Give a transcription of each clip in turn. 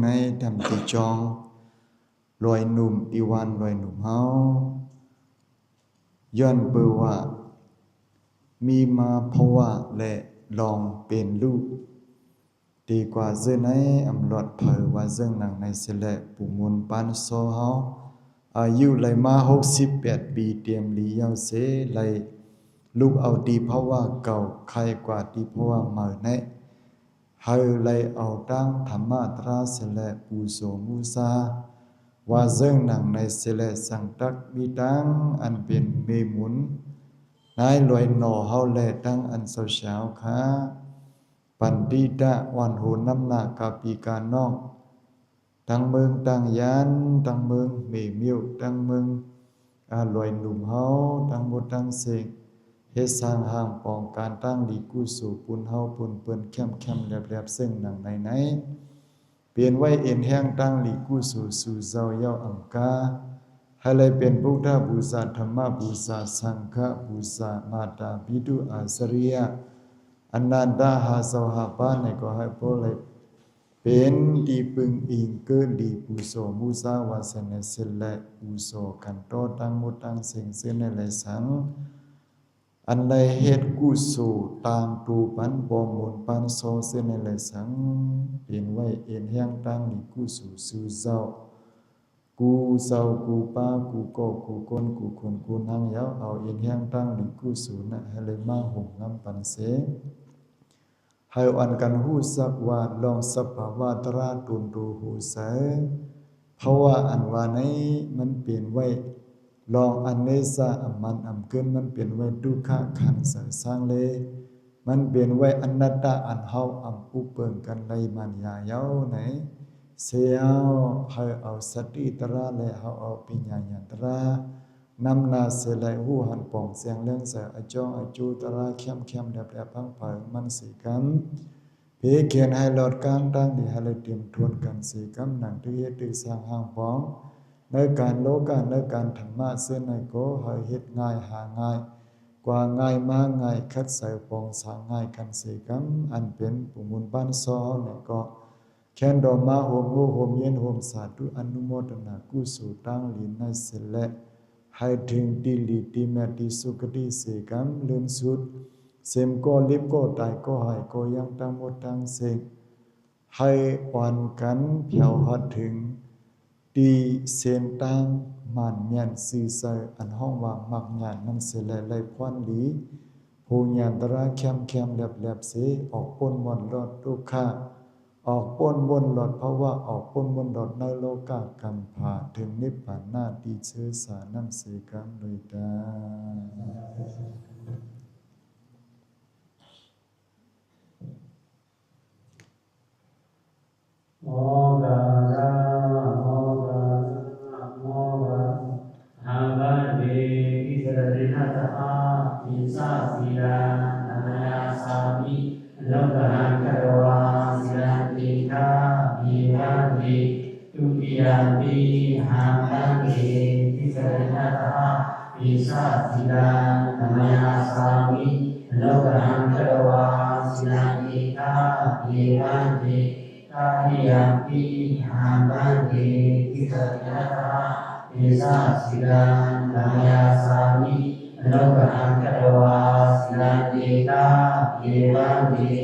ในดำติจองลอยหนุ่มอีวันลอยหนุ่มเฮาย้อนเปือว่ามีมาภาวะและลองเป็นลูกดีกว่าเจในอำลอดเผยว่าเรื่องหนังในเสลปุมุนปันโซเฮาอายุเลยมา68ปีเตรียมลียาวเสเลยลูกเอาดีภาวะเก่าใครกว่าดีภาวะใหม่ในเฮาเลยเอาตั้งธรรมะตราเสลปูโสมูซาว่าเรื่องหนังในเสลสังตักมีตั้งอันเป็นเมหมุนนายลอยหนอเฮาแลตั้งอันเศร้าๆค่ะปันติตะวันโหน้ำหนักกาปีกานอกตั้งเมืองตั้งยานตั้งเมืองเมมิวตั้งเมืองลอยหนุ่มเฮาตั้งหมดตั้งเสกเฮ็ดสร้างห้างปองการตั้งดีกุสู่ปุนเฮาปุนเปิ้นแคมๆแลบๆซึ่งหนังไหนๆเปลี่ยนไว้เอ็นแห้งตั้งลีกุสู่สู่เจ้าเย้าอังกาให้เลยเป็นพุทธบูชาธรรมบูชาสังฆบูชามาตาบิดุอาสริยะอนันตหาสหปาในก็ให้พอเลยเป็นดีปึงอิงเกินดีปูโสมูซาวาสเนเสลปูโสกันโตตั้งมุตั้งสิงซึ่งในเลยสังอันใดเหตุกุสูตามตูปันบ่มุนปันโซซึ่งในเลยสังเป็นไว้เอ็นแห้งตั้งดีกุสูสู่เจ้ากูเจ้ากูป้ากูก็กูคนกูคนกูนางยาวเอาเอ็นแห้งตั้งดีกุสูนะให้เลยมาห่มน้ำปันเสให้อันกันหูสักว่าลองสภาวะตราตุนดูหูเสเพราะว่าอันว่าในมันเปลี่ยนไว้ลองอันเนซาอัมมันอัมเกินมันเปลี่ยนไว้ดุขะขันสสร้างเลยมันเปลี่ยนไว้อนัตตาอันเฮาอัมอุเปิงกันไลมันยาเย้าไหนเสียวให้เอาสติตราและเฮาเอาปัญญาญาตรานำนาเสลายหูหันป่องเสียงเรื่องเสอจองอจูตราเข้มแดบพังเผยมันสีกันเพเขียนให้หลอดกลางตั้งดีให้เลยเตรียมทวนกันสีกันหนังที่เฮ็ดที่สร้างห้างป้องในการโลกาในการธรรมะเส้นในโกให้เฮ็ดง่ายหาง่ายกว่าง่ายมาง่ายคัดใส่ปองสร้างง่ายกันสีกันอันเป็นปุมุนบ้านซอเนี่ยก็แค่นดอกมาโฮมโฮมเย็นโฮมสาธุอนุโมทนากุศลตั้งลีนในเสลให้ถึงดีลีดีแมติสุขติเสกัมเลื่อนสุดเสมก็ลิบก็ตายก็หายก็ยังตั้งหมดตั้งเสกให้วันกันเพียวหัดถึงดีเสนตั้งมันเมียนสื่อใส่อันห้องวางมักงานนั่นเสลไลควันหลีผู้ญาตราเข้มแหลบเสออกป้นหมดรอดทุกข้าออกป้นบนหลอดเพราะว่าออกป้นบนหลอดในโลกากัมภาถึงนิพพานหน้าดีเชื้อสานั่นเสกัมโดยตาโมกะระโมกะระโมกะหาบันเดอิสระรินัตถะอิสาสีลานานาสามิโลกหังคารวาสิลันติกามิวันติทุกิยันติหาบันเดอิสระรินัตถะอิสาสีลานานาสามิโลกหังคารวาสิลันติกามิวันติกานิยัมปิหาบันเดอิสระนัตถะอิสาสิลานามยาสามิโลกหังคารวาสิลันติกาเยวันติ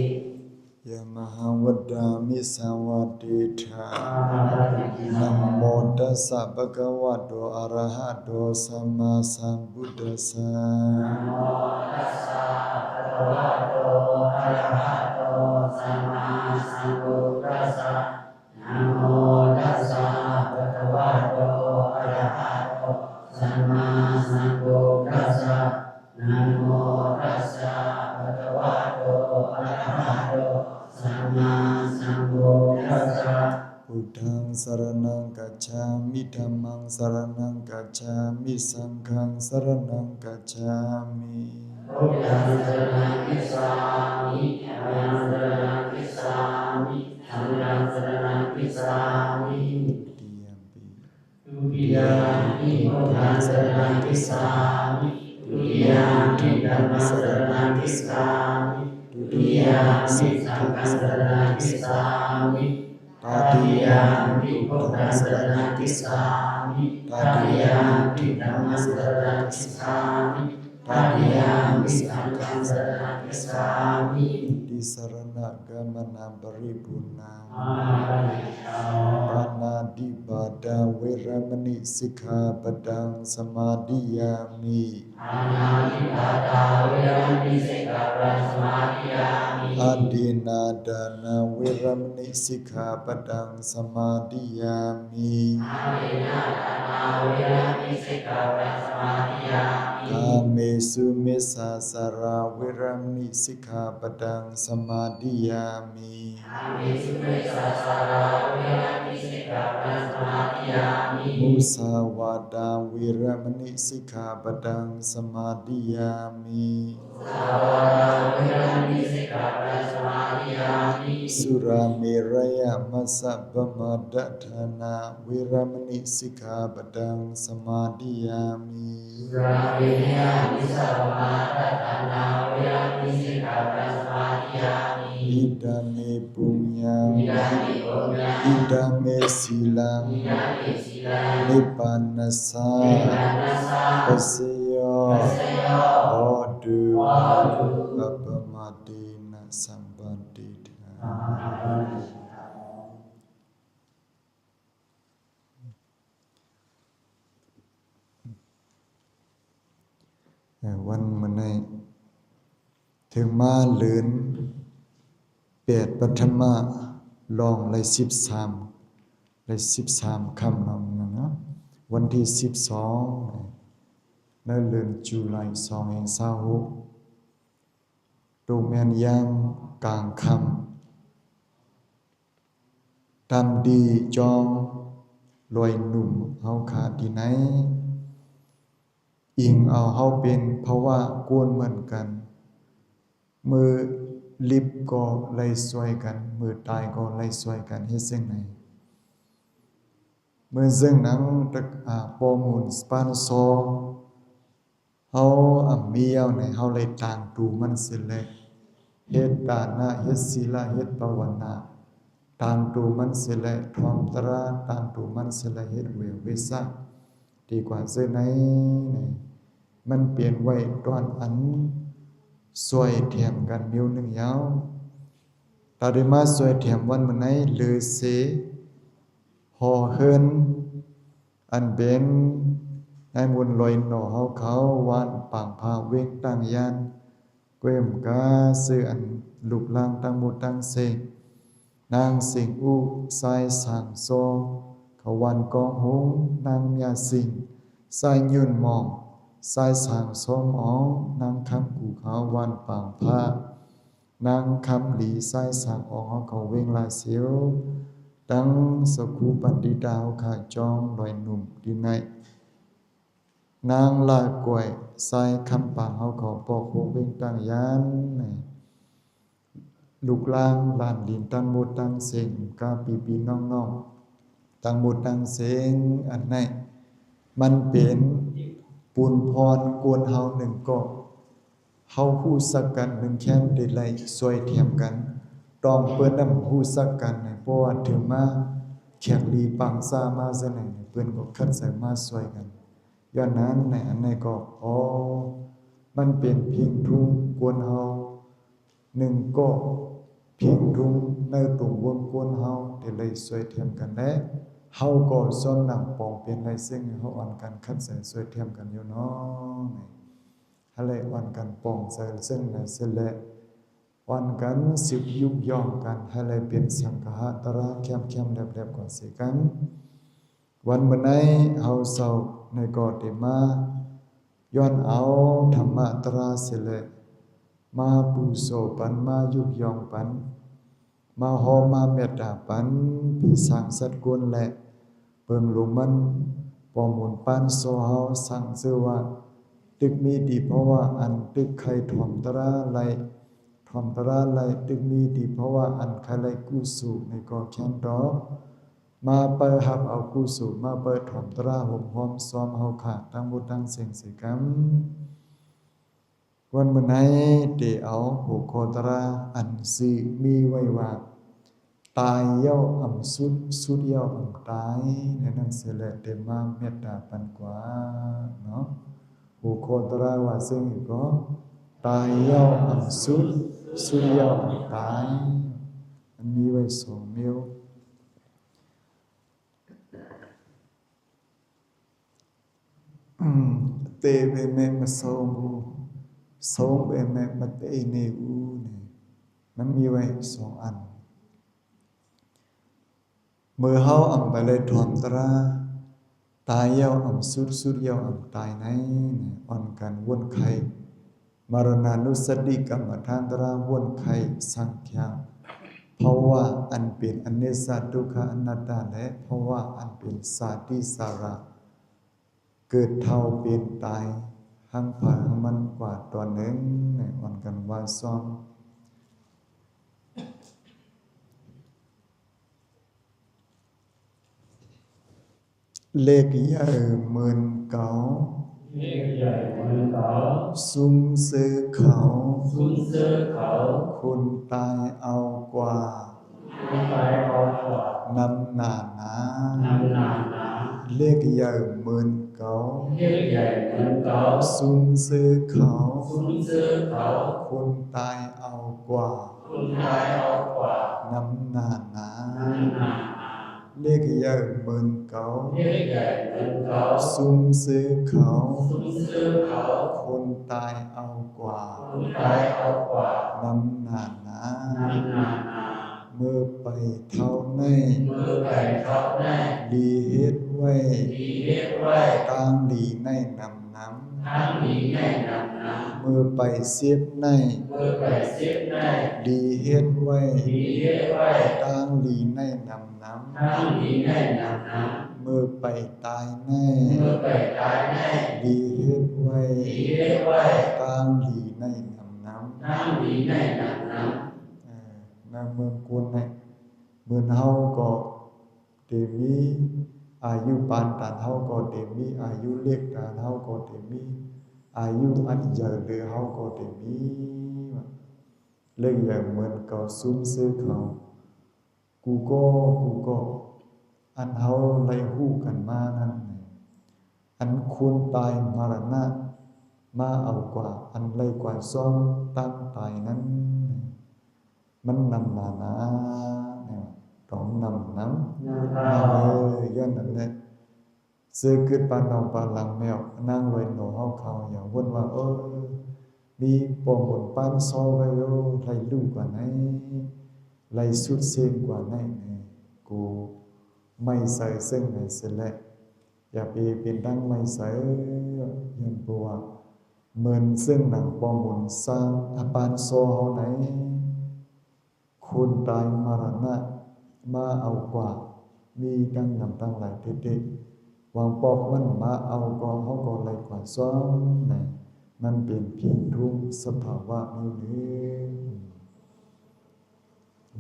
ยะมหาวัดดามิสวัสดิธานะโมตัสสะภะคะวะโตอะระหะโตสัมมาสัมพุทธัสสะนะโมตัสสะภะคะวะโตอะระหะโตสัมมาสัมพุทธัสสะนะโมตัสสะภะคะวะโตอะระหะโตสัมมาสัมพุทธัสสะนะโมตัสสะภะคะวะโตอะระหะโตสัมมาสัมพุทธัสสะพุทธังสรณังกัจฉามิธัมมังสรณังกัจฉามิสังฆังสรณังกัจฉามิพุทธังสรณังคัจฉามิธัมมังสรณังคัจฉามิสังฆังสรณังคัจฉามิทุติยมปิพุทธังสรณังคัจฉามิทุติยมปิธัมมังสรณังคัจฉามิทุติยมปิสังฆังสรณังคัจฉามิต ตติยามปิพุทธังสรณังคัจฉามิตติยามปิธัมมังสรณังคัจฉามิตติยามปิสังฆังสรณังคัจฉามิ ติสรณะกามนังปริปุณณัง อาภิชา ปานาติบาตาเวรมณีสิกขาปดังสมาธิยามิ อานาติปาตาเวรมณีสิกขาปะสมาธิยามิ อาดินาดานาเวรมณีสิกขาปดังสมาธิยามิ อาเวนะทานาเวรมณีสิกขาปะสมาธิยามิ กาเมสุเมสาสาราเวรมณีสิกขาปดังสมาธิยามิ อามิสุเมสาสาราเวรมณีสิกขาปะสมาธิยามิ มุสาวาดาเวรมณีสิกขาปดังสมาธิยามิ สาวาราเวรมณีสิกขาปะสมาธิยามิ สุราเมรยมัสสะปมาดัฏฐานาเวรมณีสิกขาปดังสมาธิยามิ ราเวเนยมิสาวมาตัตานาเวรมณีสิกขาปะสมาธิยามิ อิดาเมปุญญัง อิดามิโกญญา อิดาเมสีลัง อิดามิสิลา นิพพานัสสะ นิพพานัสสะ ปัสสโย ปัสสโย โหตุ โหตุ อัปปมาตินะสัมปันติทา อาภิชา วันมันในถึงมาเลือนเปียดปัทมาลองเลย13คำนองนะ วันที่12ในเดือนจุลาย2026ตูแมนยามกลางคำตามดีจองลอยหนุ่มเฮาขาดที่ไหนอิงเอาเฮาเป็นเพราะว่ากวนเหมือนกันมือลิบก็ไล่สวยกันมือตายก็ไล่สวยกันเฮ็ดจังไดมือซึ่งหนังตักปอมูลสปานโซเฮามีเอาในเฮาเลยต่างตูมันสิแลเฮ็ดดานะเฮ็ดศีลเฮ็ดภาวนาต่างตูมันสิแลทอมตราต่างตูมันสิแลเฮ็ดเวซะดีกว่าซื่อไหนมันเปลี่ยนไว้ตอนอันสวยแถมกันนิ้วหนึ่งยาวตาได้มาสวยแถมวันมื้อไหนลือเสหอเฮินอันเป็นในมุนลอยหน่อเฮาเขาวานปางพาเวงตั้งยานเกวมกาซื้ออันลูกลางตั้งหมู่ตั้งเสงนางสิงอุสายสางโซเขาวันกองหงนางยาสิงสายยืนมองสายสางสมอ๋องนางคำกูเขาวันปางพานางคำหลีสายสางอ๋องเขาเวงลาเสียวตั้งสกุปันดิดาวขาจองลอยหนุ่มดีในนางลากวยสายคำป่าเขาเขาปอกโคเวงตั้งยานลูกลางลานดินตั้งหมดตั้งเสงกาปีน้องๆตั้งหมดตั้งเสงอันไหนมันเป็นปูนพรกวนเฮาหนึ่งก็เฮาฮู้สักกันหนึ่งแค้นได้ไล่สวยเทียมกันต้องเปิ้นนำฮู้สักกันเพราะว่าถึงมาแขกลีปังซามาซะไหนเปิ้นก็คัดใส่มาสวยกันย้อนนั้นในอันไหนก็มันเป็นเพียงทุ่งกวนเฮาหนึ่งก็เพียงทุ่งในตุงวนกวนเฮาได้ไล่สวยเทียมกันและเฮาก็ซ้อนนำปองเป็นไรซึ่งเฮาอ่อนกันคัดใส่สวยเทียมกันอยู่เนาะฮะเลยอ่อนกันปองใส่ซึ่งในเสละอ่อนกันสิบยุกย่องกันให้เลยเป็นสังฆะตระเข้มๆแลบๆก่อนสิกันวันมื้อไหนเฮาเศร้าในก็ได้มาย้อนเอาธรรมะตราเสละมาปูโสปันมายุกย่องปันมาหอมมาเมตตาปันปีสร้างสัตว์กุลและเปิงหลุมมันปอมูลปันโซเฮาสั่งชื่อว่าตึกมีดีเพราะว่าอันตึกใครถ่อมตราไหลถ่อมตราไหลตึกมีดีเพราะว่าอันใครไหลกุสุในก็แค้นดอกมาเปิดหับเอากุสุมาเปิดถ่อมตราห่มหอมซ้อมเฮาขาดตั้งบุญตั้งเสียงสิกรรมวันมื้อไหนได้เอาโหโคตราอันสิมีไว้ว่าต ตายเย้าอำสุดสุดเย้าอำตายในนั้นเสละเตมาเมตตาปันกว่าเนาะผู้โคตราว่าซึ่งก็ตายเย้าอำสุดสุดเย้าอำตายมันมีไว้สองเมียวเตเวเมมาสองบูสองเวเมมาเตเนอูเนี่ยมันมีไว้สองอันเมื่อเฮาอำไปเลยถ่อมตราตายเย้าอำสุดสุดเย้าอำตายไหนเนี่ยอ่อนกันวนไข่มรณานุสติกรรมฐานตราวนไข่สังขารเพราะว่าอันเป็นอนิจจทุกขอนัตตาและเพราะว่าอันเป็นสาติสาระเกิดเท่าเป็นตายหังผาหังมันกว่าตัวหนึ่งเนี่ยอ่อนกันว่าซ้อมเลขใหญ่หมื่นเก่า เลขใหญ่เหมือนเขา ซุ้มซื้อเขา ซุ้มเสื้อเขา คนตายเอากว่า คนตายเอากว่าน ำหนาหนา นำนานหนา เลขใหญ่หมื่นเก่า เลขใหญ่เหมือนเขา ซุ้มซื้อเขา ซุ้มเสื้อเขา คนตายเอากว่า คนตายเอากว่าน ำหนาหนา นำนานหนา เลขใหญ่หมื่นเก่า เลขใหญ่เหมือนเขา ซุ้มซื้อเขา ซุ้มเสื้อเขา คนตายเอากว่า คนตายเอากว่าน ำหนาหนา นำนานหนา เมื่อไปเท่าใน มือไปเขาได้ ดีเฮ็ดไว้ ดีเรียกไว้ ตางหลีในนำน้ ทั้งมีแน่นำน้ ำเมื่อไปเสียบใน ำมือไปเสียบได้ ดีเฮ็ดไว้ ดีเรียกไว้ ตางหลีในนำน้ ทั้งมีแน่นำน้ ำเมื่อไปตายใน ำมือไปตายแน่ ดีเฮ็ดไว้ ดีเรียกไว้ ตางหลีในนำน้ำ ทั้งมีแน่นำน้ ในเมืองกุนเนี่ยเมืองเฮาก็เตมีอายุปานตานเฮาก็เตมีอายุเล็กตานเฮาก็เตมีอายุอันใหญ่หรือเฮาก็เตมีเรื่องอย่างเหมือนกับซุ้มซื้อเขากูก็อันเฮาไล่ฮู้กันมานั่นน่ะอันคุณตายมรณะมาเอากว่าอันไล่กว่าซ้อมตั้งตายนั้นมันนำนานาเนี่ยต้องนำน้ำ ำน้ำ นา ตา ย้อนนั่นแหละซื้อขึ้นปานนองปานหลังแมวนั่งลอยหนูเฮาเขาอย่าวนว่ามีปองบนปานซอไว้โยไล่ลูกกว่าไหนไล่สุดเส้นกว่าไหนนี่กูไม่ใส่ซึ่งไหนเสียแหละอย่าไปเป็นดังไม่ใส่ยันบัวเหมือนซึ่งหนังปองบนสร้างอปานโซเฮาไหนคนตายมรณะมาเอากว่ามีดังนำตั้งหลายเด็กๆวางปอกมันมาเอาก็เฮาก็ไล่กว่าซ้อมไหนมันเป็นเพียงทุกสภาวะนี้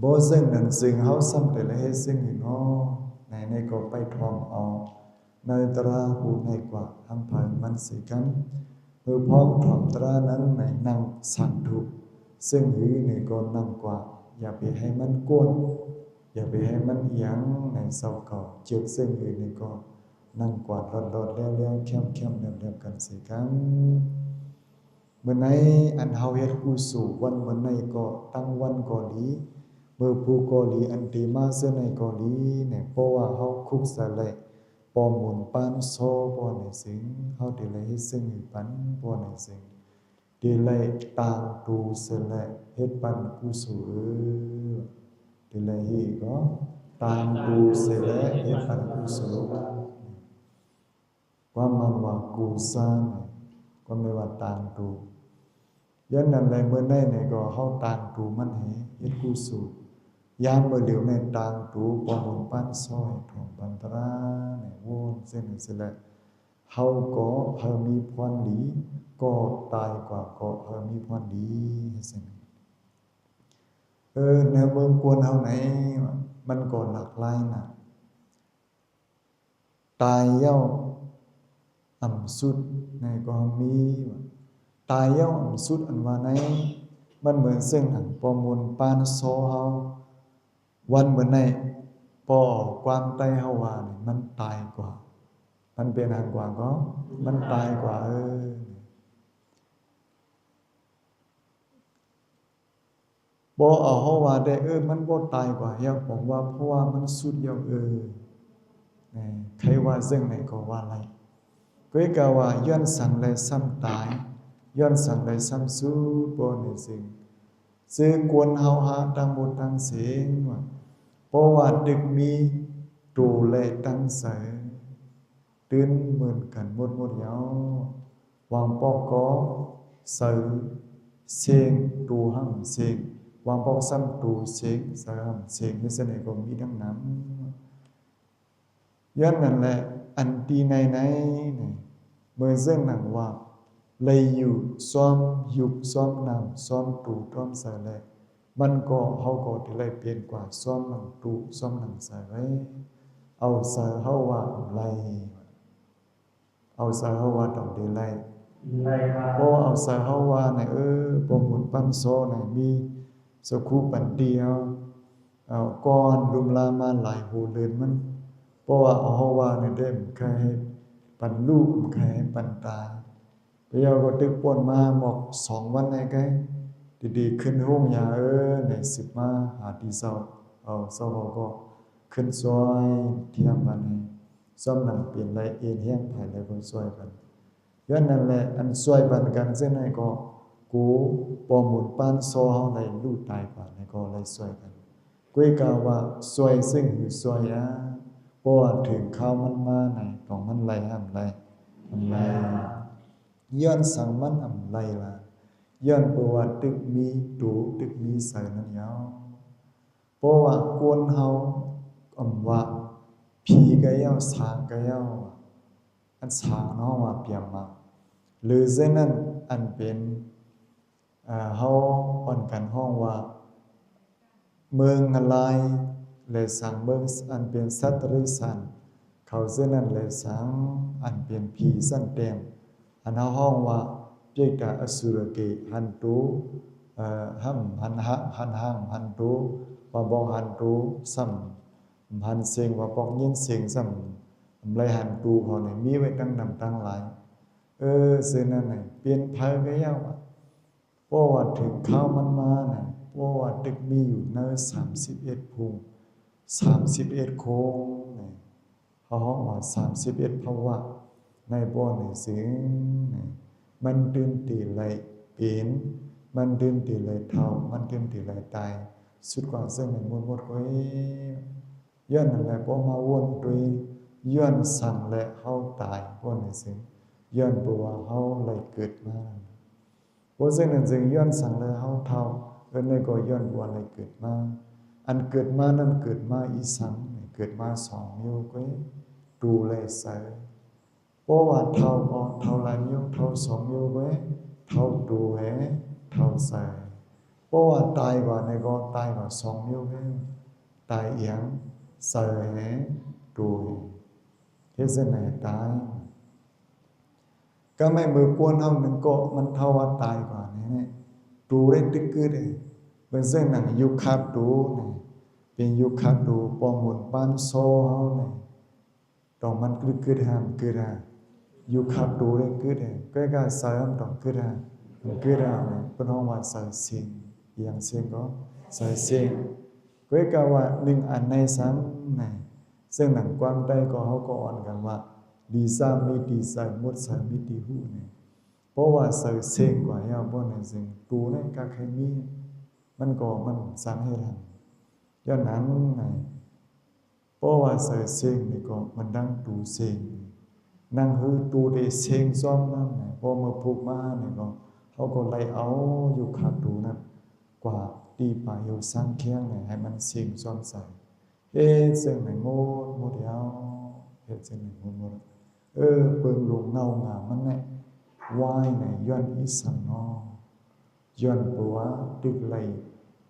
บ่ซึ่งนั้นซึ่งเฮาซ้ำแต่ละเฮ็ดซึ่งนี่เนาะในก็ไปทอมเอาในตราหูในกว่าทำพังมันสิกันเมื่อพ้องทอมตรานั้นในนั่งสังทุกซึ่งหือในก็นั่งกว่าอย่าไปให้มันก้นอย่าไปให้มันเอียงในเศร้าเก่าเจือกซึ่งหือในก็นั่งกวาดรอดๆแล้วๆเข้มๆเดิมๆกันสิกันเมื่อไหนอันเฮาเฮ็ดกุศลวันเมื่อไหนก็ตั้งวันก็ดีเมื่อผู้ก็ดีอันติมาเสื้อในก็ดีเนี่ยเพราะว่าเฮาคุกสะและปอมุนปานโซบ่ในสิ่งเฮาได้เลยเฮ็ดซึ่งปันบ่ในสิ่งได้เลยตางตูสะและเฮ็ดปันกุศลได้เลยเฮ็ดก็ตางตูสะและเฮ็ดปันกุศลความมันว่ากูซาเนี่ยก็ไม่ว่าตางตูยันนั้นแลเมื่อใดเนี่ยก็เฮาตางตูมันให้เฮ็ดกุศลยามเมื่อเหลียวในตางตูปอมุนปานซอยทองปันตราเนี่ยโวนเส้นสิแลเฮาก็เฮามีพรดีก็ตายกว่าก็เฮามีพรดีซั่นแนวเมืองกวนเฮาไหนมันก็หลากหลายนะตายเย้าอำสุดในก็มีตายเย้าอำสุดอันว่าไหนมันเหมือนซึ่งหันประมวลปานโซเฮา วันเหมือนในปอความใต้เฮาว่านี่มันตายกว่า มันเป็นหันกว่าก็มันตายกว่าบ่เอาเฮาว่าได้มันบ่ตายกว่าเฮาผมว่าเพราะว่ามันสุดเฮานี่ใครว่าซึ่งไหนก็ว่าไรก็กะว่าย้อนสั่งและซ้ำตายย้อนสั่งและซ้ำสู้บ่นี่สิ่งซึ่งกวนเฮาหาตั้งหมดตั้งเสียงว่าเพราะว่าดึกมีตูและตั้งเสตื่นเหมือนกันหมดยาววางปอกก็เสเสียงตูหั่งเสียงวางปอกซ้ำตูเสียงเสหั่งเสียงนี่เสนก็มีดังนั้นย้อนนั่นแหละอันตีในนี่เมื่อเรื่องนั้นว่าเลยอยู่ซ้อมยุบซ้อมนำซ้อมตูต้อมเสแลมันก็เฮาก็ที่เลยเปลี่ยนกว่าซ้อมหนังตูซ้อมหนังเสไว้เอาเสเฮาว่าไรเอาเสเฮาว่าดอกเดไลบ่เอาเสเฮาว่าในบ่หมุนปันโซในมีสคุปันเดียวเอาก่อนลุมลามาหลายโหเลินมันเพราะว่าเอาเฮาว่าในเด้มใครให้ปันลูกใครให้ปันตายไปเอาก็ตึกป่นมาหมอก2วันในไกดีๆขึ้นห้องยาใน10มาหาที่เซาเอาเซาก็ขึ้นซอยเที่ยงบัดนี้ซ้อมหนังเปลี่ยนไรเอ็นแห้งภายแล้วก็ซอยกันย้อนนั่นแหละอันซอยบันกันซึ่งในก็กูปอหมุนปานโซเฮาในลูกตายกว่าในก็เลยซอยกันกุ้ยกาว่าซอยซึ่งอยู่ซอยเพราะว่าถึงข้าวมันมาไหนของมันไหลห้ามไหลย้อนสั่งมันอำไหลล่ะย้อนประวัติตึกมีตูตึกมีใส่นั่นยาวเพราะว่ากวนเฮาว่าผีก็ยาวสางก็ยาวอันสางเนาะว่าเปียมมาหรือเช่นนั้นอันเป็นเฮาอ่อนกันห้องว่าเมืองอะไรและสังเมืองอันเป็นสัตว์ริสันเขาเช่นนั้นและสังอันเป็นผีสั้นเต็มอันเฮาห้องว่าเปียกะอสุรเกหันตุหัมหันหะหันหังหันตุว่าบ่หันตุซ้ำหันเสียงว่าปอกยินเสียงซ้ำไรหันตูเขาเนี่ยมีไว้ตั้งนำตั้งหลายซึ่งนั่นน่ะเปลี่ยนภายก็ยาวเพราะว่าถึงข้าวมันมาน่ะเพราะว่าตึกมีอยู่เน31ภูมิ31โค้งนี่เขาฮ้องว่า31ภาวะในบ่ในสิ่งนี่มันตื่นตีไหลเป็นมันตื่นตีไหลเท่ามันตื่นตีไหลตายสุดกว่าซึ่งในหมดก็ย้อนนั่นแหละพอมาวนด้วยย้อนสั่งและเฮาตายบ่ในสิ่งย้อนบ่ว่าเฮาเลยเกิดมาบ่ซึ่งนั่นจึงย้อนสั่งและเฮาเท่าในก็ย้อนบ่เลยเกิดมาอันเกิดมานั้นเกิดมาอีสังเกิดมา2นิ้วก็ดูแลใส่เพราะว่าเท่าก็เท่าหลายนิ้วเท่า2นิ้วก็เท่าดูแหเท่าใส่เพราะว่าตายกว่าในก็ตายกว่า2นิ้วก็ตายเอียงใส่แหดูเฮ็ดจังได๋ตายก็ไม่มือกวนเฮานึงก็มันเท่าว่าตายกว่านี่ดูได้ตึกกึดเป็นซึ่งหนังยุคคับดูนี่เป็นยุคคับดูปองหมุนปานโซเฮานี่ต้องมันกึดหามกึดยุคคับดูได้กึดก็ก็ใส่ต้องกึดเพิ่นฮ้องว่าใส่เสียงอย่างเสียงก็ใส่เสียงก็ก็ว่า1อันใน3นี่ซึ่งหนังความใดก็เฮาก็อ่อนกันว่าดีซามีดีใส่หมดใส่มีดีหูนี่เพราะว่าใส่เสียงกว่าเฮาบ่ในสิ่งตูนั่นก็ใครมีมันก็มันสร้างให้ทันย้อนนั้นไงเพราะว่าใส่เสียงนี่ก็มันดังตูเสียงนั่งฮือตูได้เสียงซ้อมนั่นน่ะพอมาพูกมานี่ก็เขาก็ไล่เอาอยู่ขาดตูนั่นกว่าตีป่าอยู่สร้างเคียงนี่ให้มันเสียงซ้อมใส่เสียงไหนหมดยาวเฮ็ดจังได๋หมดเบิ่งลงเงางามมันแน่วายไหนย้อนอีสังเนาะย้อนปัวตึกไหล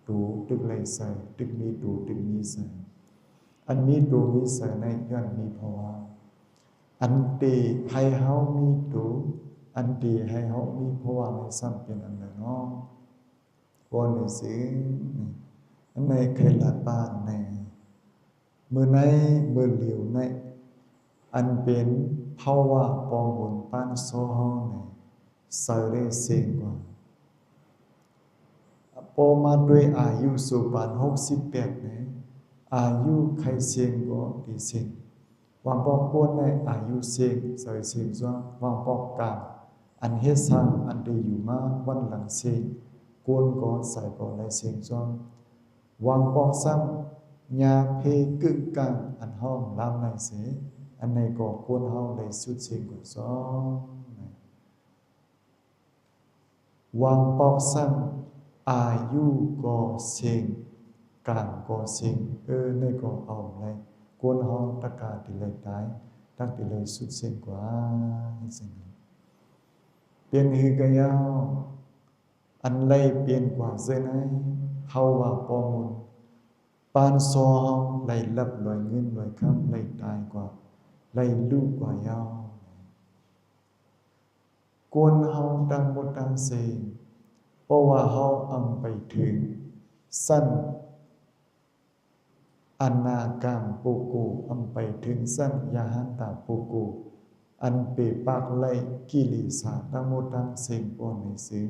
ตูตึกไหลใส่ตึกมีตูตึกมีใส่อันมีตูมีใส่ในย้อนมีภาวะอันตีให้เฮามีตูอันตีให้เฮามีภาวะในซ้ำเป็นอันใดเนาะบ่ได้สิ อันในเคยลาบ้านในมือในมือเหลียวในอันเป็นภาวะปองบุญปานโซฮอในเสเรเสงกว่าพอมาด้วยอายุสุปาน68เนี่ยอายุใครเสียงก็ดีเสียงวางปอกกวนในอายุเสียงเสยเสียงจ้าวางปอกกาอันเฮ็ดสร้างอันดีอยู่มาวันหลังเสียงกวนก็ใส่ก็ในเสียงจ้าวางปอกซ้ำยาเพกึกกังอันห้องลำในเสียอันในก็กวนเฮาได้สุดเสียงก็ซ้อวางปอกซ้ำอายุก็เสียงกลางก็เสียงในก็เอาเลยกวนเฮาตะกาติเลยตายตักติเลยสุดเสียงกว่าเสียงเปลี่ยนหือกะยาวอันเลยเปลี่ยนกว่าเสียไหนเฮาว่าปอมุนปานซอเฮาเลยลับลอยเงินลอยคำเลยตายกว่าเลยลูกกว่ายาวกวนเฮาดังหมดดังเสียงเพราะว่าเฮาอำไปถึงสั้นอนาคามปุกูอำไปถึงสั้นยาหันตาปุกูอันเปปากไลกิเลสาทั้งหมดทั้งสิ่งปนในสิ่ง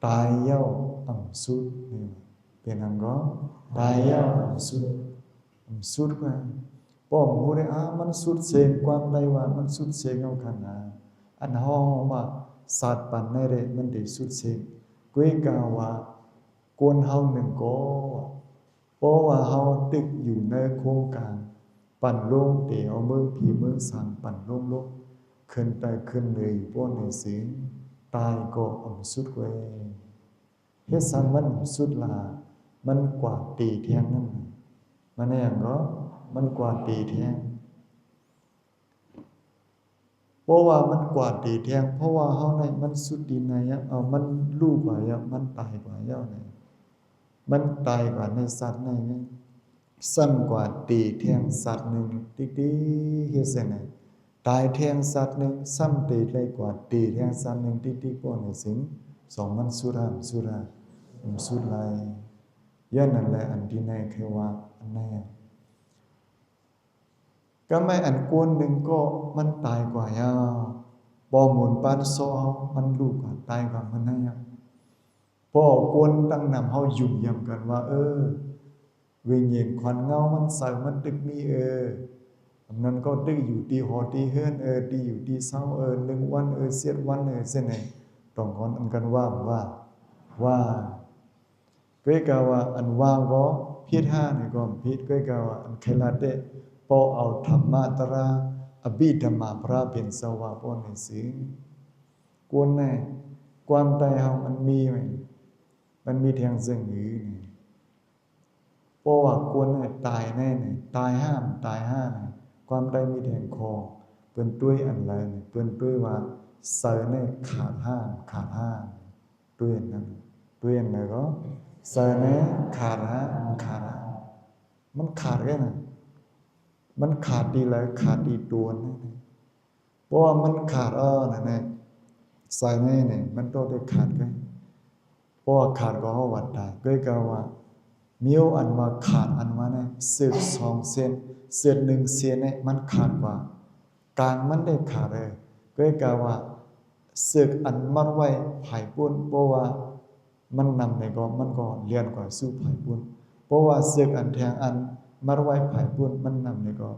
ตายเย้าอำสุดนี่เป็นอันก็ตายเย้าอำสุดไปป้อมหูได้มันสุดเสียงความใดว่ามันสุดเสียงเอาขนาดอันห้องว่าศาสตร์ปันในเรมันได้สุดเสียงก้วยกาว่ากวนเฮาหนึ่งก็เพราะว่าเฮาตึกอยู่ในโครงการปั่นลงเตียวเมืองผีเมืองสางปั่นลงลกขึ้นไปขึ้นเลยอยู่ป้อนในเสียงตายก็สุดเว้ยเฮ็ดสังมันสุดลามันกว่าตีเทียงนั่นมันแน่ก็มันกว่าตีเทียงเพราะว่ามันกว่าตีเทียงเพราะว่าเฮาในมันสุดดีในมันรู้กว่ายะมันตายกว่ายะในมันตายกว่าในสัตว์ในสั้นกว่าตีเทียงสัตว์หนึ่งติ๊ๆเฮ็ดเสนตายเทียงสัตว์หนึ่งซ้ำตีเลยกว่าตีเทียงสัตว์หนึ่งติ๊ๆป้อนในสิงสองมันสุราสุดลายย้อนนั่นแหละอันที่ในคือว่าอันไหนก็ไม่อันกวนหนึ่งก็มันตายกว่ายาบ่หมุนปานซอมันลูกกว่าตายกว่ามันไหนพอกวนตั้งนำเฮายุ่งยำกันว่าวิญญาณควันเงามันใส่มันตึกมีอันนั้นก็ตึกอยู่ที่หอที่เฮือนที่อยู่ที่เศร้า1 วันเสียดวันเส้นไหนต้องขอนอันกันว่าก้อยกาว่าอันว่าก็ผิด5นี่ก็ผิดก้อยกาว่าอันเคลาเตพอเอาธรรมะตราอภิธรรมะพระเป็นสวะป้อนให้สิงกวนแน่ความตายเฮามันมีไหมมันมีทางซึ่งหือนี่เพราะว่ากวนแน่ตายแน่นี่ตายห้ามตายห้านี่ความตายมีแทงคอเปิ้นตุ้ยอันไรนี่เปิ้นตุ้ยว่าเสแน่ขาดห้ามตุ้ยนั้นตุ้ยอันไหนก็เสแน่ขาดมันขาดแค่นั้นมันขาดดีแล้วขาดดีตัวนี่เพราะว่ามันขาดนั่นแหละใส่แน่นี่มันต้องได้ขาดกันเพราะว่าขาดก็เฮาวัดได้ก้อยกาว่ามีอันว่าขาดอันว่าเนี่ยเสือก2 เส้นเสือก1 เส้นเนี่ยมันขาดกว่ากลางมันได้ขาดก้อยกาว่าเสือกอันมัดไว้ไผปุ้นเพราะว่ามันนำในก็มันก็เลียนกว่าสู้ไผปุ้นเพราะว่าเสือกอันแทงอันมัดไว้ไผปุ้นมันนำในก็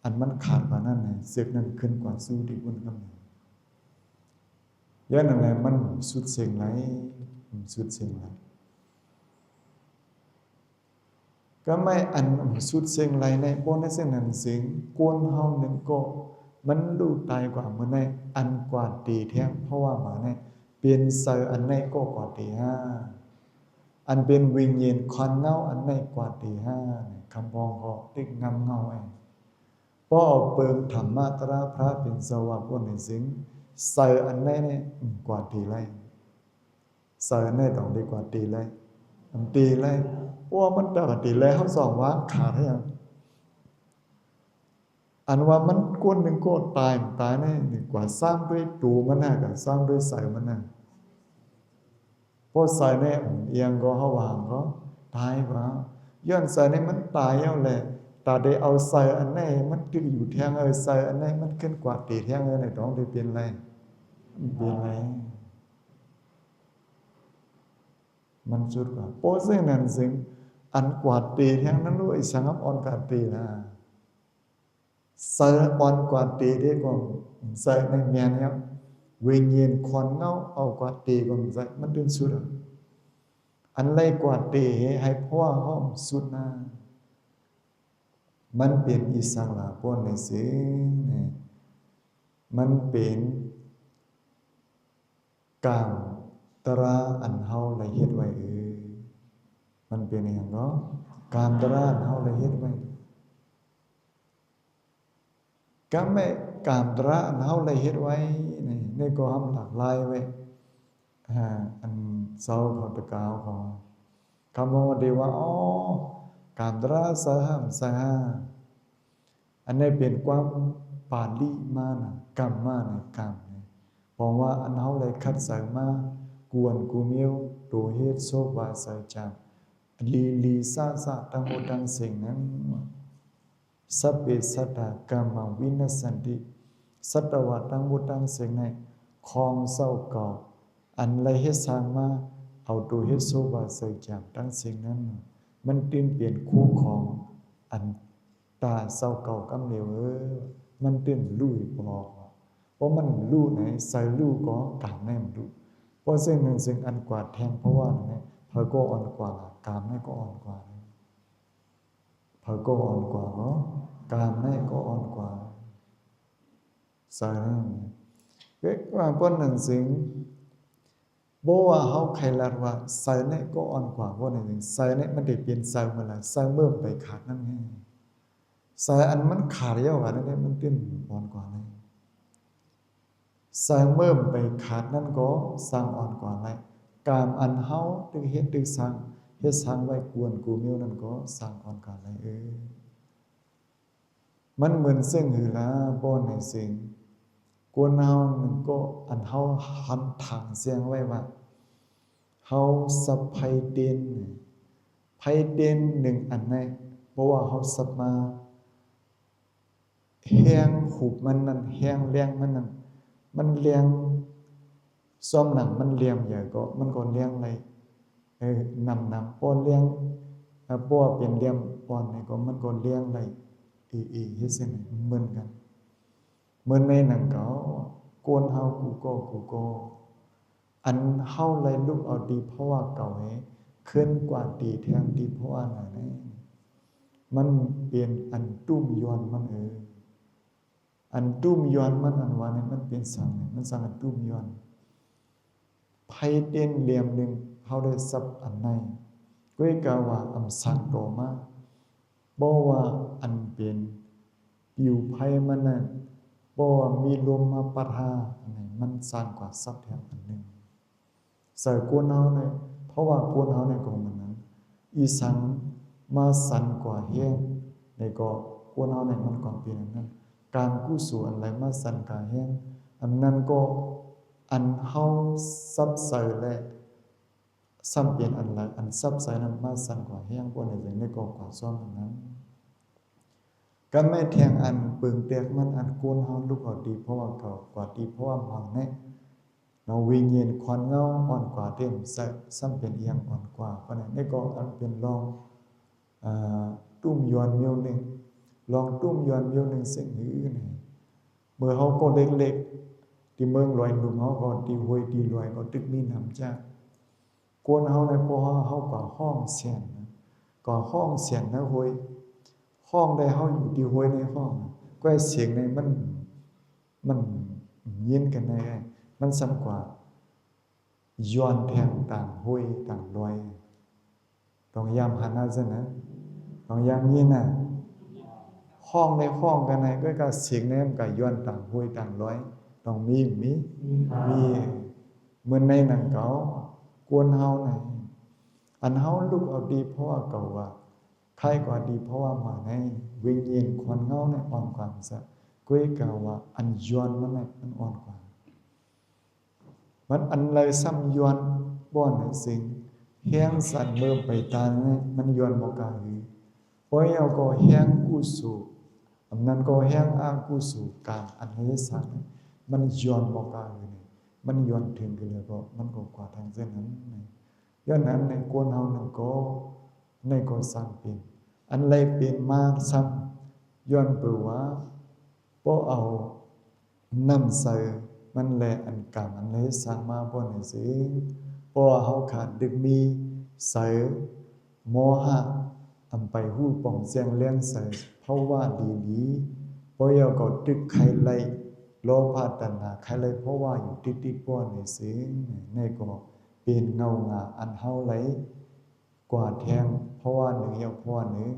อันมันขาดกว่านั้นน่ะเสือกนั้นขึ้นกว่าสู้ที่ปุ้นกำลังย้อนนั่นแหละมันสุดเสียงไหลก็ไม่อันสุดเสียงไหลในบ่ในเส้นนั้นเสียงกวนเฮาหนึ่งก็มันดูตายกว่ามื้อในอันกว่าตีแท้เพราะว่าหมาในเปลี่ยนเซออันในก็กว่าตี5อันเป็นวิญญาณควันเงาอันในกว่าตี5นี่คำพองก็ตึกงำเงาพอเอาเปิงธรรมะตราพระเป็นสวะพ้นในสิงเซออันในนี่กว่าตีไรเซออันในต้องดีกว่าตีไรอันตีไรว่ามันตตีไรเฮาสองว่าขาดให้ยังอันว่ามันก้นหนึ่งก็ตายแน่หนึ่งกว่าสร้างด้วยตูมันน่ะกับสร้างด้วยใส่มันน่ะเพราะใส่แน่เอียงก็เฮาวางก็ ตายกว่าย้อนเสือนี่มันตายเอาแหละแต่ได้เอาเสืออันไหนมันตึกอยู่แทงเสืออันไหนมันขึ้นกว่าตีแทงในท้องได้เปลี่ยนไรเปลี่ยนไรมันสุดกว่าโป้ซึ่งนั่นซึ่งอันกว่าตีแทงนั้นรู้ไอ้สังอันกว่าตีนะเสืออ่อนกว่าตีได้ก็เสือในเมียนเนี่ยวิญญาณควันเงาเอากว่าตีก็มันดึงสุดอันไรกว่าตีให้พ่อห้องสุดนะมันเป็นอิสระป้อนในสิ่งนี่มันเป็นกามตราอันเฮาละเฮ็ดไว้มันเป็นอย่างเนาะกามตราอันเฮาละเฮ็ดไว้ก็ไม่กามตราอันเฮาละเฮ็ดไว้นี่ก็ทำหลากหลายไว้อันเซาเขาตะกาวเขาคำว่าดีว่าอ๋อกามตราสหัมสหาอันนี้เป็นความปาลีมานะกรรมมานะกรรมเพราะว่าอันเฮาเลยคัดสรรมากวนกูเมียวตัวเฮ็ดโซบาใส่จามลีซาทั้งหมดทั้งสิ่งนั้นสัพเพสัตตากรรมวินัสสันติสัตวะทั้งหมดทั้งสิ่งนั้นของเศร้าเก่าอันเลยเฮ็ดสร้างมาเอาตัวเฮ็ดโซบาใส่จามทั้งสิ่งนั้นมันตื่นเปลี่ยนคู่ของอันตาเศร้าเก่ากำเหลวมันตื่นลุยบอกเพราะมันลู่ไหนใส่ลู่ก็กามแน่มลู่เพราะสิ่งหนึ่งสิ่งอันกว่าแทงเพราะว่าเนี่ยเพอก็อ่อนกว่ากามนี่ก็อ่อนกว่าเพอก็อ่อนกว่าเนาะกามนี่ก็อ่อนกว่าใส่เกิดว่าป้นหนึ่งสิ่งบ่ว่าเฮาใครลัดว่าใส่นี่ก็อ่อนกว่าว่าหนึ่งใส่นี่มันได้เปลี่ยนใส่เมื่อไหร่ใส่เมื่อไปขาดนั่นไงใส่อันมันขาดเยอะกว่านั่นมันตื้นอ่อนกว่าเลยสร้างเมื่อไปขาดนั่นก็สร้างอ่อนกว่าไรกามอันเฮาตึกเฮ็ดตึกสร้างเฮ็ดสร้างไว้กวนกูมิวนั่นก็สร้างอ่อนกว่าไรมันเหมือนซึ่งหือละบ่ในสิ่งกวนเฮานั่นก็อันเฮาหันทางเสียงไว้ว่าเฮาสับไผเด่นไผเด่นหนึ่งอันไหนเพราะว่าเฮาสับมาแห้งหุบมันนั่นแห้งแรงมันนั่นมันเลี้ยงซ้อมหนังมันเลี้ยงใหญ่ก็มันก็เลี้ยงอะไรนำป้อนเลี้ยงป้อเป็นเลี้ยงป้อนนี่ก็มันก็เลี้ยงอะไรเฮ็ดซั่นเหมือนกันเหมือนในหนังเก่าโกนเฮากูก็อันเฮาเลยลุกเอาดีเพราะว่าเก่าให้ขึ้นกว่าดีแทงดีเพราะว่าไหนมันเปลี่ยนอันตุ้มย้อนมันอันตุ้มย้อนมันอันว่านี่มันเป็นสังมันสังอันตุ้มย้อนไผเด่นเหลี่ยมหนึ่งเฮาได้สับอันในก้วยกาว่าอำสังโตมาบ่ว่าอันเป็นปิวไผมันนั่นบ่ว่ามีลมมาปะทะอันนี้มันสร้างกว่าสับแถมอันหนึ่งใส่กวนเฮาเนี่ยเพราะว่ากวนเฮาเนี่ยก็มันนั้นอีสังมาสั่นกว่าแห้งในก็กวนเฮาเนี่ยมันก็เป็นอันนั้นการกู้สู่อะไรมาสั่นกาแห้งอันนั้นก็อันเฮาซับใส่และซ้ำเปลี่ยนอันละอันซับใส่นั้นมาสั่นกว่าแห้งพวกนี้อย่างนี้ก็กว่าซ้อมอันนั้นก็ไม่แทงอันปึงเตียกมันอันกูนเฮาลูกเอาดีเพราะว่าเก่ากว่าดีเพราะว่ามังเนี่ยเราวิญญาณควันเงาอ่อนกว่าเต็มใส่ซ้ำเป็นเอียงอ่อนกว่าเพราะนั้นนี่ก็อันเป็นรองตุ้มยวนเมียวหนึ่งลองตุ้มยวนเมียวหนึ่งสิ่งอื่นเมื่อเขาก็เล็กๆที่เมืองลอยหนุ่มเขาก็ที่ห้วยที่ลอยก็ตึกมีน้ำจ้ากวนเขาในพอเขาก็ห้องเสียนก็ห้องเสียนนะห้วยห้องได้เขาอยู่ที่ห้วยในห้องก็เสียงในมันยินกันได้มันซ้ำกว่าย้อนแทงต่างห้วยต่างลอยต้องยามหันหน้าซะนะต้องยามยินน่ะห้องในห้องกันไหนก็เสียงในมันก็ย้อนต่างห้วยต่างลอยต้องมีเหมือนในหนังเก่ากวนเฮาไหนอันเฮาลูกเอาดีเพราะว่าเก่าว่าใครกว่าดีเพราะว่ามาในวิญญาณคนเฮาในอ่อนกว่าซะก้วยกาว่าอันย้อนมันมันอ่อนกว่ามันอันเลยซ้ำย้อนบ่อนสิ่ง แห้งสั่นเมื่อไปตาเนี่ยมันย้อนบ่กาหือเพราะเอาก็แห้งกุศลอันนั้นก็แห้งอากุศลกามอันนี้สั่นมันย้อนบ่กาหือนี่มันย้อนถึงกันแล้วก็มันก็กว่าทางเส้นนั้นนี่ย้อนนั้นในกวนเฮานั่นก็ในก็สั่งเป็นอันไรเป็นมาซ้ำย้อนเปิว่าบ่เอานำใส่มันแลอันกรรมอันเลยสร้างมาบ่นี่สิเพราะว่าเฮาขาดดึกมีใส่โมหะอำไปฮู้ป่องเสียงเลี้ยงใส่เพราะว่าดีๆเพราะยาก็ตึกไข่ไลโลภะตัณหาไข่ไลเพราะว่าอยู่ติดๆบ่นี่สิในก็เป็นเงางาอันเฮาไหลกว่าแทงเพราะว่าหนึ่งยาวเพราะว่าหนึ่ง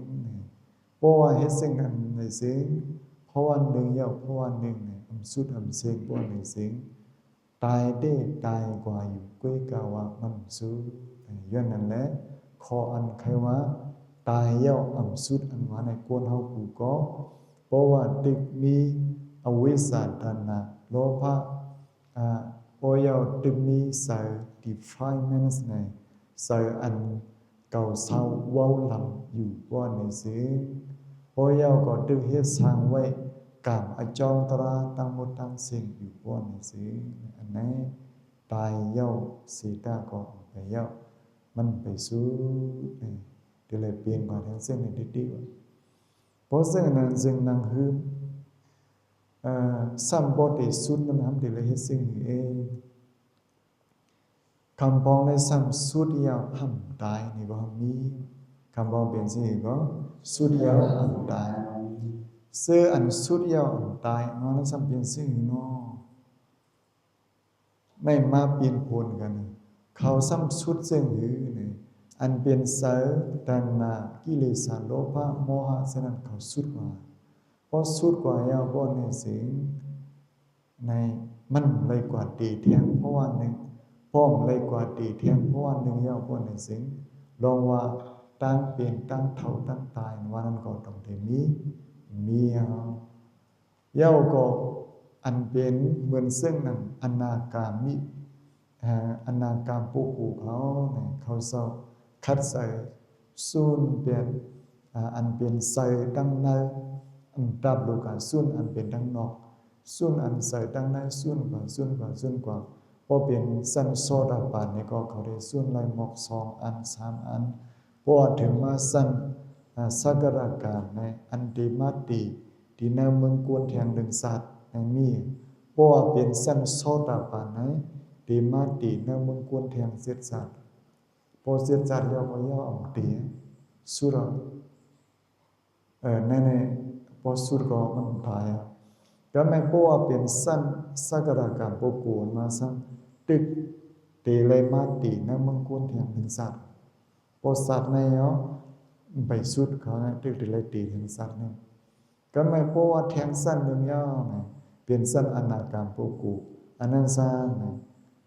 เพราะว่าเฮ็ดสิ่งนั้นในสิเพราะว่าหนึ่งยาวเพราะว่าหนึ่งสุดอำเสงบ่ในสิงตายได้ตายกว่าอยู่ก้วยกาวะมันสู้ย้อนนั้นแหละขออันใครว่าตายเย้าอำสุดอันว่าในกวนเฮากูก็เพราะว่าตึกมีอวิสสาตัณหาโลภะเพราะเย้าตึกมีสาย defilements ในสายอันเก่าเศร้าเว้าลำอยู่บ่ในสิงเพราะเย้าก็ตึกเฮ็ดสร้างไว้กามอจองตราตั้งหมดตั้งสิ่งอยู่บ่ในสิอันนี้ตายเย้าสีตาก็ไปเย้ามันไปสู่นี่เดี๋ยวเลยเปลี่ยนกว่าทั้งสิ้นในดีๆว่าเพราะซึ่งนั้นซึ่งนางหืมสัมบ่ได้สุดมันทำเดี๋ยวเลยเฮ็ดสิ่งเองคำพ้องในสัมสุดยาวห่ำตายนี่ก็มีคำพ้องเป็นสิ่งก็สุดยาวห่ำตายเสื้ออันสุดยาวห่ำตายเนาะนั่นสัมเป็นสิ่งเนาะไม่มาเปลี่ยนผลกันเขาซ้ำสุดซึ่งหือนี่อันเป็นเสาตัณหากิเลสโลภะโมหะฉะนั้นเขาสุดกว่าเพราะสุดกว่ายาวบ่ในสิ่งในมันเลยกว่าตีเทียงเพราะว่าหนึ่งพ้อมเลยกว่าตีเทียงเพราะว่าหนึ่งยาวบ่ในสิ่งลองว่าตั้งเปลี่ยนตั้งเท่าตั้งตายว่านั้นก็ต้องได้มีเย้าก็อันเป็นเหมือนซึ่งนั้นอนาคามิอนาคามปุกูเขาเนี่ยเขาเศร้าคัดใส่ซุนเปลี่ยนอันเป็นใส่ดังในอันตับลูกาซุนอันเป็นดังนอกซุนอันใส่ดังในซุนกว่าพอเป็นสั้นโซดาปานนี่ก็เขาได้ซุนไล่หมอก2อัน3อันพอถึงมาสั้นสักราการในอันติมาติที่ในเมืองกวนแทงดึงสัตว์ในมีเพราะว่าเป็นสั้นโซดาปานในติมาติในเมืองกวนแทงเสร็จสัตว์พอเสร็จสัตว์แล้วก็ย่อออกตีสุรในพอสุรก็มันตายก็ไม่เพราะว่าเป็นสั้นสักราการปกูนมาสั้นตึกตีเลยมาติในเมืองกวนแทงดึงสัตว์พอสัตว์ในไปสุดเขาตึกตีเลยตีถึงสัตว์เนี่ยก็ไม่เพราะว่าแทงสั้นหนึ่งย่อเป็นสั้นอนาคามปกูอันนั้นสั้น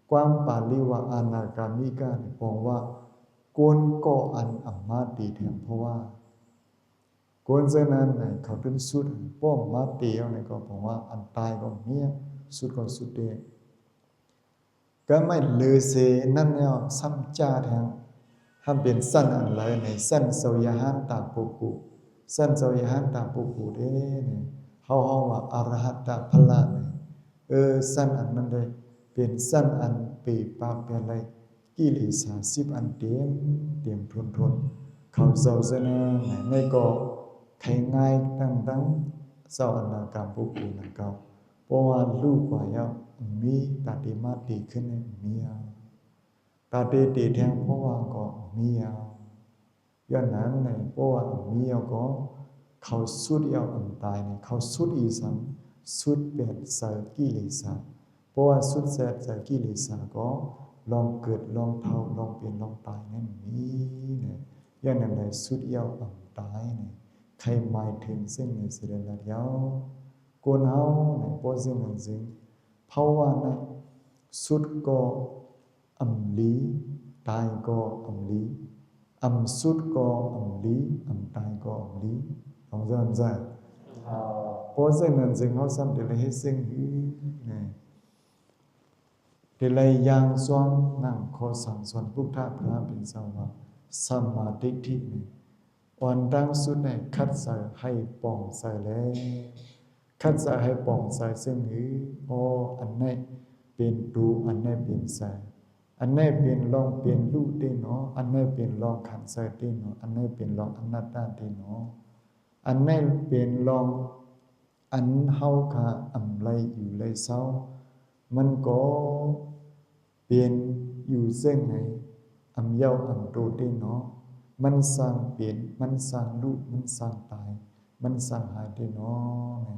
ความปาลีว่าอนาคามิกาเนี่ยบอกว่ากวนก็อันอัมมาตีแทงเพราะว่ากวนเจนั้นเขาเป็นสุดป้อมมาตีเอาเนี่ยก็บอกว่าอันตายก็เมียสุดก็สุดเดก็ไม่ลือเสนั่นเนี่ยซ้ำจ้าแทงทำเป็นสั้นอันไรในสั้นเสวยหันตาปุกุสั้นเสวยหันตาปุกุเด้เนี่ยเขาว่าอรหัตตพละเนี่ยสั้นอันนั้นได้เป็นสั้นอันปีปากเป็นไรกิเลส10อันเต็มทนเขาเจ้าเสนาในก็ใครง่ายตั้งเจ้าอนาคามปุกุนั่นก็เพราะว่าลูกกว่าเยามีตาติมาติขึ้นมีตาติแทงเพราะว่าก็มีย้อนนั้นในเพราะว่ามีก็เขาสุดยาวอันตายในเขาสุดอีสังสุดเป็นสายกิเลสเพราะว่าสุดแสบสายกิเลสก็ลองเกิดลองเท่าลองเปลี่ยนลองตายนั่นมีเนี่ยย้อนนั้นในสุดยาวอันตายเนี่ยใครหมายถึงซึ่งในเสด็จแล้วยาวกวนเฮาในเพราะซึ่งนั้นซึ่งเพราะว่าในสุดก็อำลีตายก็อำลีอำสุดก็อำลีอำตายก็อำลีของเจ้าใจเพราะซึ่งนั้นซึ่งเขาซ้ำเดี๋ยวให้ซึ่งเนี่ย เดลัยยางสวงนั่งขอสั่งสอนพุทธะพระเป็นสาวกสัมมาทิฏฐินี่วันดังสุดในคัดใส่ให้ป่องใส่แล้วคัดใส่ให้ป่องใส่ซึ่งหืออันนี้เป็นดูอันนี้เป็นใส่อันนี้เป็นลองเป็นลูกได้เนาะอันนี้เป็นลองขันใส่ได้เนาะอันนี้เป็นลองอนัตตาได้เนาะอันนี้เป็นลองอันเฮาค่ะอำไรอยู่เลยเศร้ามันก็เปลี่ยนอยู่เส้นไหนอำเย้าอำโดดได้เนาะมันสร้างเปลี่ยนมันสร้างรูปมันสร้างตายมันสร้างหายได้เนาะไง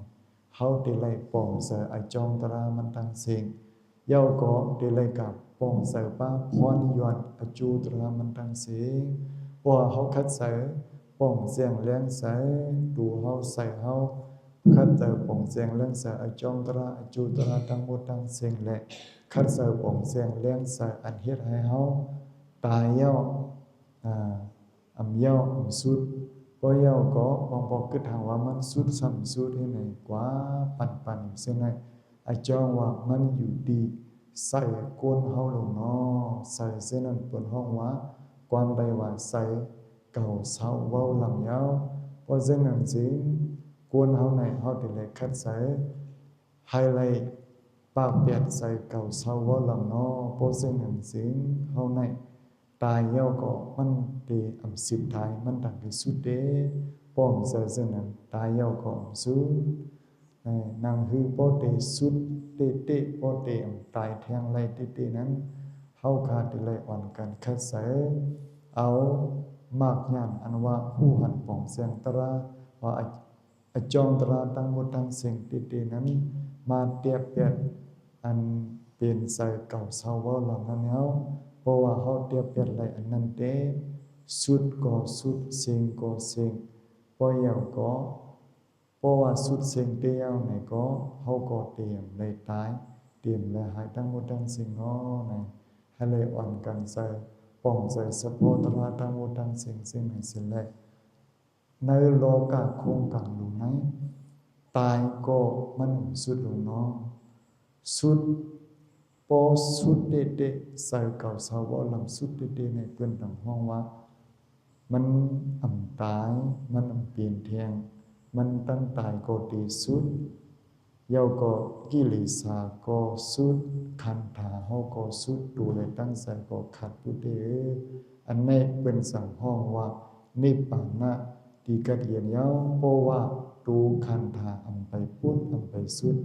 เฮาได้ไล่ปองเสอไอจองตรามันตั้งเสียงเย้าก็ได้ไล่กับปองเสอป้าพรนิยอนอจูตรามันตั้งเสียงว่าเฮาคัดเสอปองเสียงเลี้ยงเสอดูเฮาใส่เฮาคัดเสอปองเสียงเลี้ยงเสอไอจองตราอจูตราทั้งหมดทั้งเสียงและคัดเสอปองเสียงเลี้ยงเสออันเฮ็ดให้เฮาตายเย้าอำเย้าอำสุดก็เย้าก็บองบอกคือทางว่ามันสุดซ้ำสุดให้ไหนกว่าปันอยู่เส้นไหนไอจองว่ามันอยู่ดีใส่ก้นเฮาลงเนาะใส่เส้นนั้นเปิ้นห้องว่าความใดว่าใส่เก่าเศร้าเว้าลำยาวเพราะฉะนั้นจริงก้นเฮาในเฮาได้เลยคัดใส่ไฮไลท์ปากเปียดใส่เก่าเศร้าเว้าลำเนาะเพราะฉะนั้นจริงเฮาในตายเย้าก็มันเตอำสิบทายมันดังที่สุดเด้ป้อมเสอนั้นตายเย้าก็อำสุดนางฮือบ่เตสุดเตบ่เตอำตายแทงไล่เตนั้นเฮาขาดไล่อ่อนกันคัดเสอเอามากญาณอันว่าผู้หันป่องเสียงตราว่าอจองตราทั้งหมดทั้งสิ่งเตนั้นมาเตียบเปียดอันเป็นใส่เก่าเศร้าเว้าเหล่านั้นเฮาเพราะว่าเฮาเตียบเปียดไล่อันนั้นเตสุดก็สุดสิ่งก็สิ่งบ่ยาวก็เพราะว่าสุดสิ่งเตียวไหนก็เฮาก็เตรียมเลยตายเตรียมเลยหายทั้งหมดทั้งสิ่งเนาะไหนให้เลยอ่อนกันใส่ป้องใส่สะโพตราทั้งหมดทั้งสิ่งสิ่งให้สิ้นเลยในโลกะโครงกังอยู่ไหนตายก็มันสุดลงเนาะสุดพอสุดเดใส่เก่าสาวลำสุดเดในเปิ้นต่างห้องว่ามันอ่ำตายมันอ่ำเปลี่ยนแทงมันตั้งตายก็ตีสุดเยาก็กิเลสาก็สุดคันธาเฮาก็สุดดูเลยตั้งใจก็ขัดพุทธอันนี้เป็นสังห้องว่านิพพานะที่กระเดียนเยาเพราะว่าดูคันธาอำไปพุทธอำไปสุด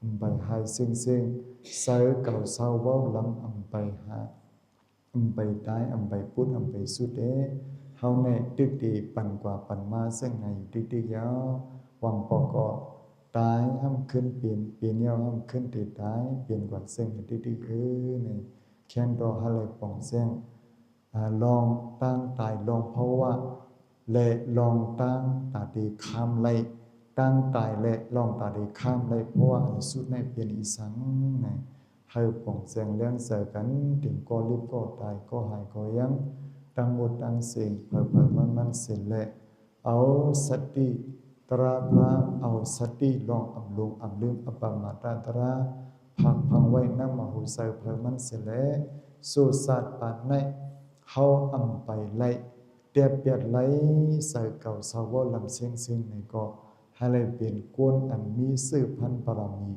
อำไปหายเซ็งเสอเก่าเศร้าเว้าลำอำไปหาอำไปตายอำไปพุทธอำไปสุดเฮาแน่ตึกดีปันกว่าปันมาซึ่งในตึกยาวหวังปอกอตายห้ามขึ้นเปลี่ยนยาวห้ามขึ้นติดตายเปลี่ยนกว่าซึ่งตึกนี่แค้นรอหาเลยป่องเสียงลองตั้งตายลองเพราะว่าและลองตั้งตาดีข้ามไล่ตั้งตายและลองตาดีข้ามไล่เพราะว่าอันสุดในเปลี่ยนอีสังนี่ให้ป่องเสียงเลี้ยงเสอกันถึงก็รีบก็ตายก็หายก็ยังทั้งหมดทั้งสิ่งเพิ่มันเสร็จและเอาสติตราพระเอาสติลองอำลงอำลืมอปมาตาตราพังไว้นำมโหไสเพิ่มันเสร็จแล้วสู่ศาสตร์ปานในเฮาอำไปไล่เตียบเปียดไล่ใส่เก่าสาวลำเสียงสิ่งในก็ให้เลยเป็นกวนอันมีสืบพันปรามี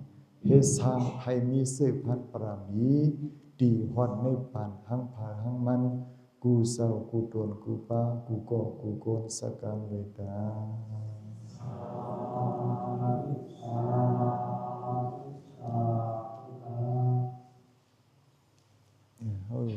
เฮ็ดสร้างให้มีสืบพันปรามีดีฮอดในปานหังผาหังมันกูเศร้ากูตนกูป้ากูก็กูโกนสักการเวทาเฮ้ย